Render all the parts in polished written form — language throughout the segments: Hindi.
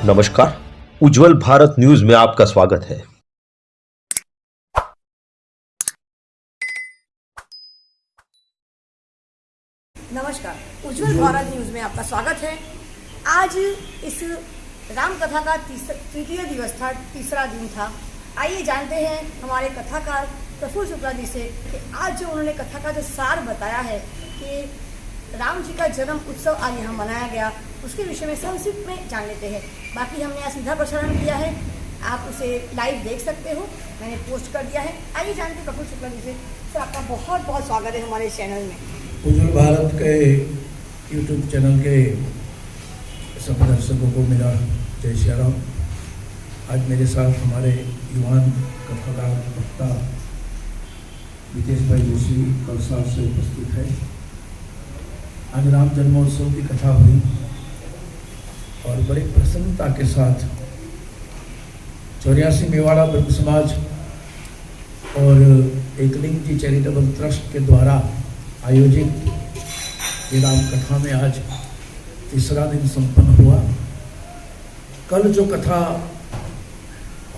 नमस्कार, उज्जवल भारत न्यूज में आपका स्वागत है। नमस्कार, उज्जवल भारत न्यूज में आपका स्वागत है। आज इस राम कथा का तृतीय दिवस था, तीसरा दिन था। आइए जानते हैं हमारे कथाकार प्रफुल्ल शुक्ला जी से कि आज जो उन्होंने कथा का जो सार बताया है कि राम जी का जन्म उत्सव आज यहाँ मनाया गया, उसके विषय में संक्षिप्त में जान लेते हैं। बाकी हमने यहाँ सीधा प्रसारण किया है, आप उसे लाइव देख सकते हो, मैंने पोस्ट कर दिया है। आइए जानते हैं प्रफुल्ल शुक्ला जी से। सर, आपका बहुत बहुत स्वागत है हमारे चैनल में। उज्जवल भारत के यूट्यूब चैनल के सब दर्शकों को मेरा जय श्री राम। आज मेरे साथ हमारे युवान कथाकार वक्ता विदेश भाई जोशी कलसार से उपस्थित है। आज राम जन्मोत्सव की कथा हुई और बड़ी प्रसन्नता के साथ 84 मेवाड़ा ब्रह्म समाज और एकलिंग जी चैरिटेबल ट्रस्ट के द्वारा आयोजित ये राम कथा में आज तीसरा दिन संपन्न हुआ। कल जो कथा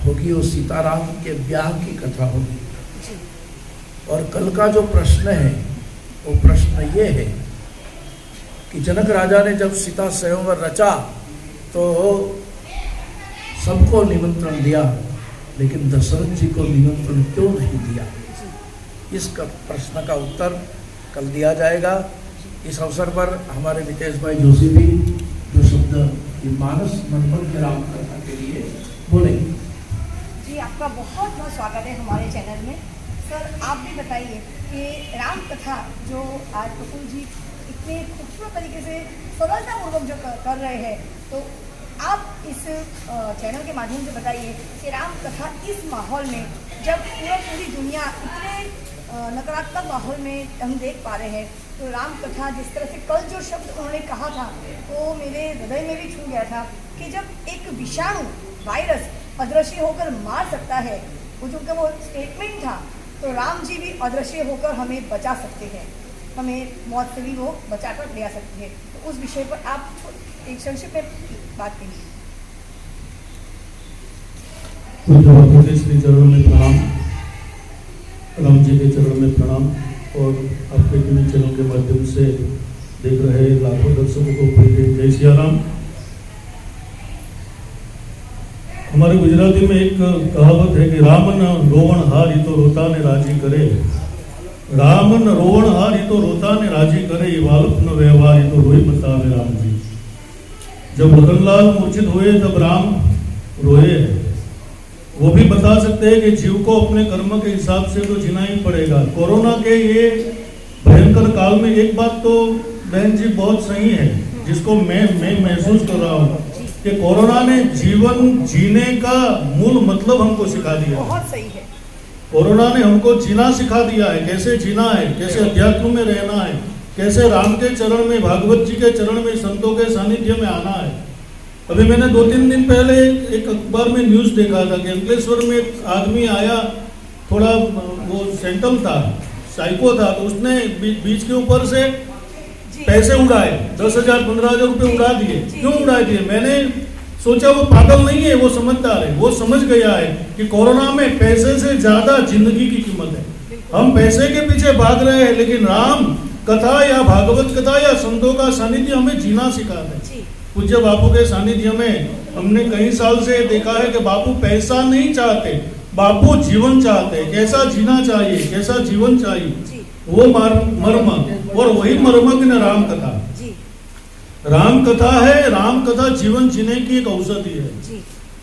होगी वो सीताराम के ब्याह की कथा होगी और कल का जो प्रश्न है वो प्रश्न ये है कि जनक राजा ने जब सीता स्वयंवर रचा तो सबको निमंत्रण दिया, लेकिन दशरथ जी को निमंत्रण क्यों नहीं दिया? इसका प्रश्न का उत्तर कल दिया जाएगा। इस अवसर पर हमारे वितेश भाई जोशी भी जो शब्द मानस मनमर्म राम कथा के लिए बोलेंगे। जी, आपका बहुत बहुत स्वागत है हमारे चैनल में। सर, आप भी बताइए कि राम कथा जो आज प्रफुल्ल जी इतने खूबसूरत तरीके से सरलतापूर्वक जो कर रहे हैं, तो आप इस चैनल के माध्यम से बताइए कि राम कथा इस माहौल में, जब पूरी दुनिया इतने नकारात्मक माहौल में हम देख पा रहे हैं, तो राम कथा जिस तरह से कल जो शब्द उन्होंने कहा था वो मेरे हृदय में भी छू गया था कि जब एक विषाणु वायरस अदृश्य होकर मार सकता है, वो जो वो स्टेटमेंट था, तो राम जी भी अदृश्य होकर हमें बचा सकते हैं, हमें मौत से भी वो बचा कर ले आ सकते हैं। तो उस विषय पर आप एक संक्षिप्त में बात कीजिए। श्री चरणों में प्रणाम, राम जी के चरणों में प्रणाम और आपके टीवी चैनल के माध्यम से देख रहे लाखों दर्शकों को जय श्री राम। हमारे गुजराती में एक कहावत है कि राम न रोवण हार ही तो रोता ने राजी करे, राम न रोवण हार ही तो रोता ने राजी करे, ये वालप न व्यवहार ही तो रोई बतावे राम जी। जब लखनलाल मूर्छित हुए तब राम रोए। वो भी बता सकते हैं कि जीव को अपने कर्म के हिसाब से तो जीना ही पड़ेगा। कोरोना के ये भयंकर काल में एक बात तो बहन जी बहुत सही है, जिसको मैं महसूस कर रहा हूँ कि कोरोना ने जीवन जीने का मूल मतलब हमको सिखा दिया। बहुत सही है। कोरोना ने हमको जीना सिखा दिया है, कैसे जीना है, कैसे अध्यात्म में रहना है, कैसे राम के चरण में, भागवत जी के चरण में, संतों के सानिध्य में आना है। अभी मैंने 2-3 दिन पहले एक अखबार में न्यूज़ देखा था कि अंकलेश्वर में एक आदमी आया, थोड़ा वो सेंटल था, साइको था, तो उसने बीच के ऊपर से पैसे उड़ाए, 10,000 15,000 रुपये उड़ा दिए। क्यों उड़ा दिए? मैंने सोचा वो पागल नहीं है, वो समझदार है, वो समझ गया है कि कोरोना में पैसे से ज्यादा जिंदगी की कीमत है। हम पैसे के पीछे भाग रहे हैं, लेकिन राम कथा या भागवत कथा या संतों का सानिध्य हमें जीना सिखाता है। पूज्य बापू के सानिध्य में हमने कई साल से देखा है कि बापू पैसा नहीं चाहते, बापू जीवन चाहते, कैसा जीना चाहिए, कैसा जीवन चाहिए, वो मर्म, और वही मर्मज्ञ राम कथा। राम कथा है, राम कथा जीवन जीने की एक औषधि है।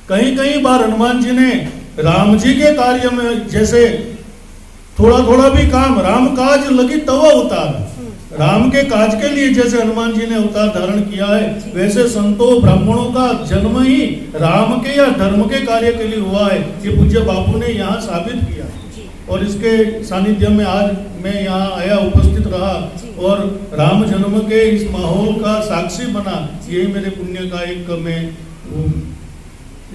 कई बार हनुमान जी ने राम जी के कार्य में, जैसे थोड़ा थोड़ा भी काम, राम काज लगी तव अवतार, राम के काज के लिए जैसे हनुमान जी ने अवतार धारण किया है, वैसे संतों ब्राह्मणों का जन्म ही राम के या धर्म के कार्य के लिए हुआ है। ये पूज्य बापू ने यहाँ साबित किया और इसके सानिध्य में आज मैं यहाँ आया, उपस्थित रहा और राम जन्म के इस माहौल का साक्षी बना। यही मेरे पुण्य का एक मैं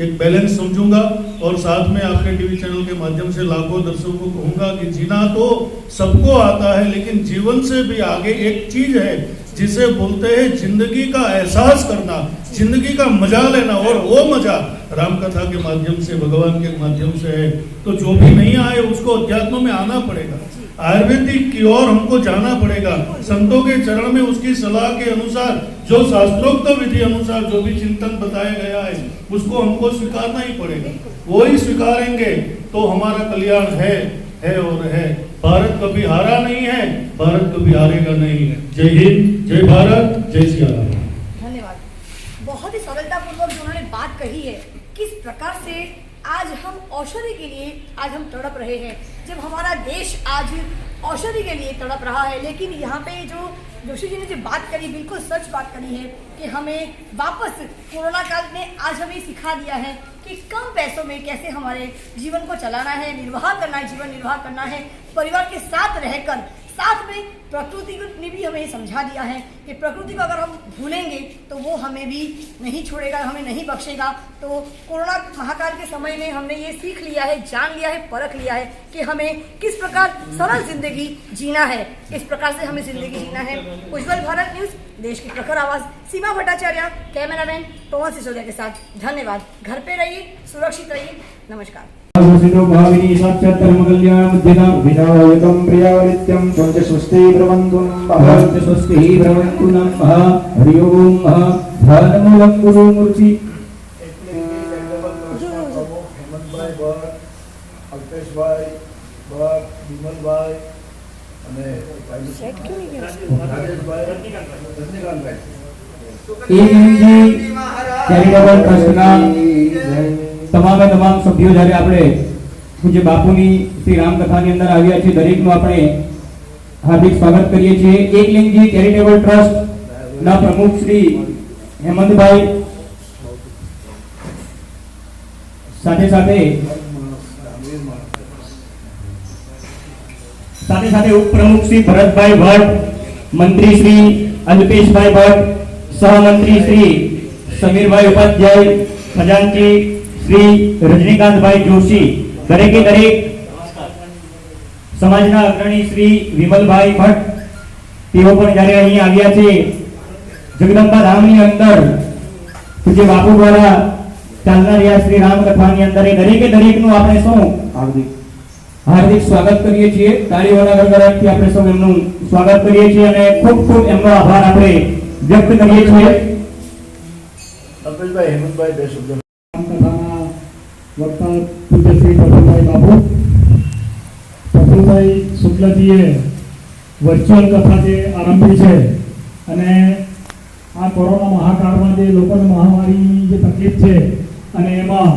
एक बैलेंस समझूंगा और साथ में आपके टीवी चैनल के माध्यम से लाखों दर्शकों को कहूंगा कि जीना तो सबको आता है, लेकिन जीवन से भी आगे एक चीज है जिसे बोलते हैं जिंदगी का एहसास करना, जिंदगी का मजा लेना, और वो मजा राम कथा के माध्यम से, भगवान के माध्यम से है। तो जो भी नहीं आए उसको अध्यात्म में आना पड़ेगा, आयुर्वेदिक की ओर हमको जाना पड़ेगा, संतों के चरण में उसकी सलाह के अनुसार, जो शास्त्रोक्त विधि अनुसार जो भी चिंतन बताया गया है उसको हमको स्वीकारना ही पड़ेगा। वो ही स्वीकारेंगे तो हमारा कल्याण है और है। भारत कभी हारा नहीं है, भारत कभी हारेगा नहीं है। जय हिंद, जय भारत, जय सिया राम। धन्यवाद। बहुत ही सरलतापूर्वक जो उन्होंने बात कही है, किस प्रकार से आज हम औषधि के लिए आज हम तड़प रहे हैं, जब हमारा देश आज औषधि के लिए तड़प रहा है। लेकिन यहाँ पे जो जोशी जी ने जो बात करी, बिल्कुल सच बात करी है कि हमें वापस कोरोना काल ने आज हमें सिखा दिया है कि कम पैसों में कैसे हमारे जीवन को चलाना है, निर्वाह करना है, जीवन निर्वाह करना है, परिवार के साथ रहकर। साथ में प्रकृति ने भी हमें समझा दिया है कि प्रकृति को अगर हम भूलेंगे तो वो हमें भी नहीं छोड़ेगा, हमें नहीं बख्शेगा। तो कोरोना महाकाल के समय में हमने ये सीख लिया है, जान लिया है, परख लिया है कि हमें किस प्रकार सरल जिंदगी जीना है, इस प्रकार से हमें जिंदगी जीना है। उज्जवल भारत न्यूज, देश की प्रखर आवाज, सीमा भट्टाचार्य, कैमरामैन पवन सिसोदिया के साथ। धन्यवाद। घर पे रहिए, सुरक्षित रहिए। नमस्कार। सिनो भाविनी साक्षात् धर्मकल्याण मुद्दिना विनायकं प्रियावनित्यं त्वं च स्वस्ति भ्रवन्तु नमः च स्वस्ति भ्रवन्तु नमः हरि ओम ध्यानमूलं गुरुमूर्ति हेमंतभाई भट्ट, अल्पेशभाई भट्ट, विमलभाई અને રાજેશભાઈ રજનીકાંતભાઈ ચેરિટેબલ ટ્રસ્ટના તમામે તમામ સભ્યો જ્યારે આપણે પૂજ્ય બાપુની શ્રી રામકથાની અંદર આવ્યા છે, દરેકનું આપણે હાર્દિક સ્વાગત કરીએ છીએ। એકલિંગજી ચેરિટેબલ ટ્રસ્ટના પ્રમુખ શ્રી હેમંતભાઈ, સાથે સાથે ઉપપ્રમુખ શ્રી ભરતભાઈ ભટ્ટ, મંત્રી શ્રી અલ્પેશભાઈ ભટ્ટ, સહમંત્રી શ્રી સમીરભાઈ ઉપાધ્યાય, ખજાનચી શ્રી રજનીકાંતભાઈ જોશી, દરેકે દરેક સમાજના અગ્રણી શ્રી વિમલભાઈ ભટ્ટ, તેઓ પણ જ્યારે અહીં આવ્યા છે જગદંબા ધામની અંદર પૂજ્ય બાપુ દ્વારા ચાલનારી શ્રી રામકથાની અંદર એ દરેકે દરેકનું આપણે સૌ હાર્દિક સ્વાગત કરીએ છીએ। તાળીઓના ગણગણાટથી આપણે સૌ એમનું સ્વાગત કરીએ છીએ અને ખૂબ ખૂબ એમનો આભાર આપણે વ્યક્ત કરીએ છીએ। અલ્પેશભાઈ, હેમંતભાઈ બે શબ્દ। રામકથાના વક્તા પૂજ્ય શ્રી પ્રફુલભાઈ બાપુ, પ્રફુલભાઈ શુક્લજીએ વર્ચ્યુઅલ કથા જે આરંભી છે અને આ કોરોના મહાકાળમાં જે લોકોને મહામારીની જે તકલીફ છે અને એમાં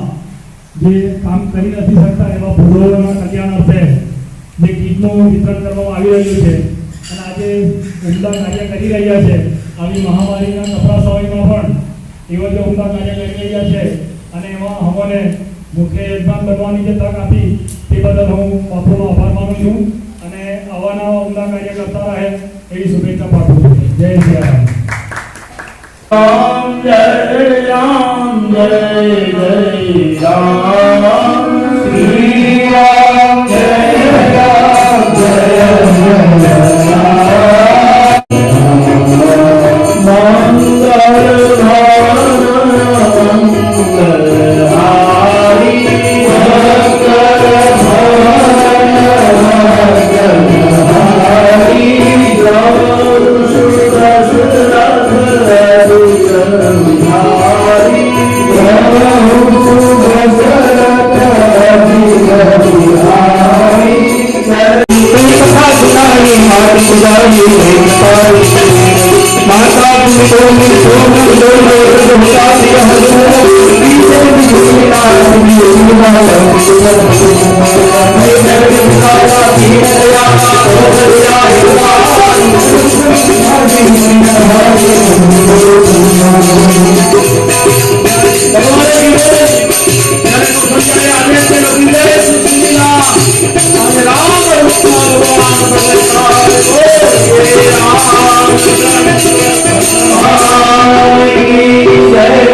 જે કામ કરી નથી શકતા એવા ભૂલોના કલ્યાણ અર્થે જે કીટનું વિતરણ કરવામાં આવી રહ્યું છે અને આજે ઉમદા કાર્ય કરી રહ્યા છે। આવી મહામારીના કપરા સમયમાં પણ એવા જે ઉમદા કાર્ય કરી રહ્યા છે અને એમાં અમને મુખ્ય યોગદાન બનવાની જે તક આપી તે બદલ હું બાપુનો આભાર માનું છું અને આવાના ઉમદા કાર્ય કરતા રહે એવી શુભેચ્છા પાઠવું છું। જય શ્રી રામ। राम जय राम, जय जय राम, श्री राम जय राम, जय जय राम, मंगलहारी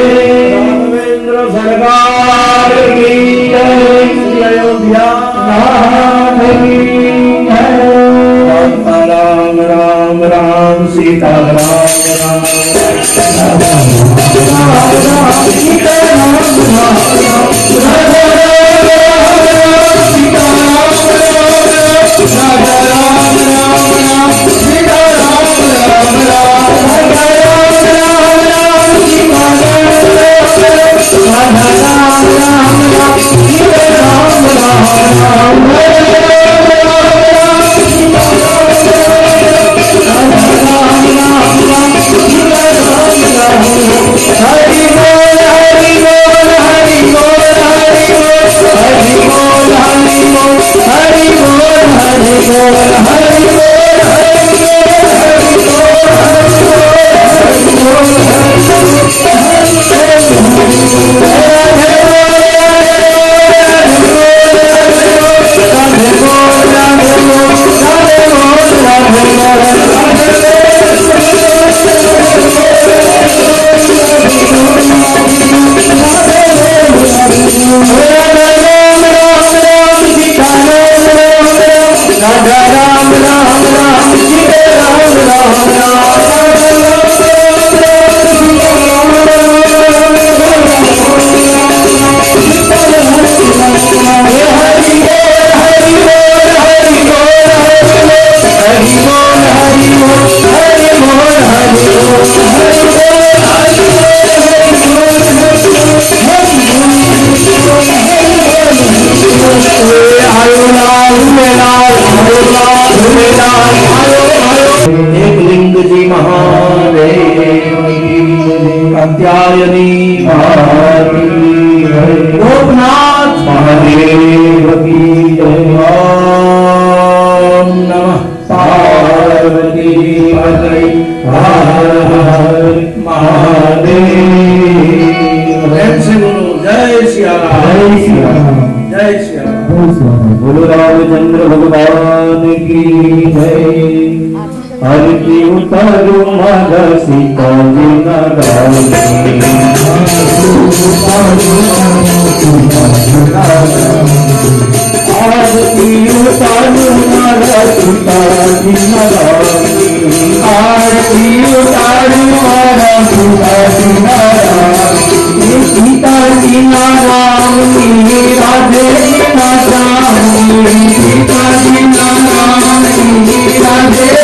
રાઘવેન્દ્ર સરકાર एकलिंग जी महादेव कात्यायनी महादेव गोपनाथ महादेव की जय। ओम नमः पार्वती पतये हर हर महादेव। प्रेम से बोलो जय सिया राम, जय सिया राम, जय सिया राम। बोलो रामचंद्र भगवान की जय। आरती उतारो मारा सीता जी आरती उतारो मारा सीता जी आरती उतारो मारा सीता जी सीता जी नारायण राधे सीता जी नारायण राधे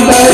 हनुमत